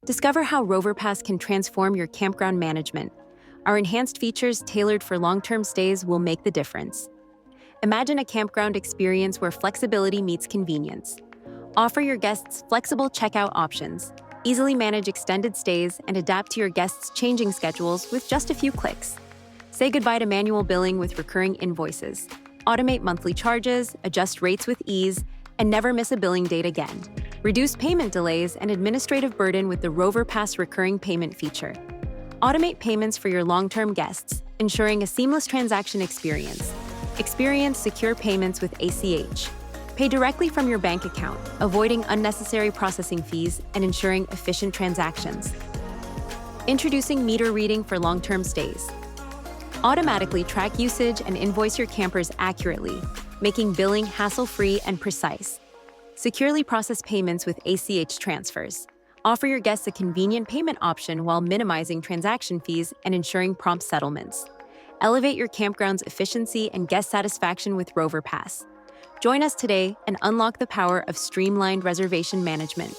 Discover how RoverPass can transform your campground management. Our enhanced features tailored for long-term stays will make the difference. Imagine a campground experience where flexibility meets convenience. Offer your guests flexible checkout options, easily manage extended stays, and adapt to your guests' changing schedules with just a few clicks. Say goodbye to manual billing with recurring invoices. Automate monthly charges, adjust rates with ease, and never miss a billing date again. Reduce payment delays and administrative burden with the RoverPass recurring payment feature. Automate payments for your long-term guests, ensuring a seamless transaction experience. Experience secure payments with ACH. Pay directly from your bank account, avoiding unnecessary processing fees and ensuring efficient transactions. Introducing meter reading for long-term stays. Automatically track usage and invoice your campers accurately, making billing hassle-free and precise. Securely process payments with ACH transfers. Offer your guests a convenient payment option while minimizing transaction fees and ensuring prompt settlements. Elevate your campground's efficiency and guest satisfaction with RoverPass. Join us today and unlock the power of streamlined reservation management.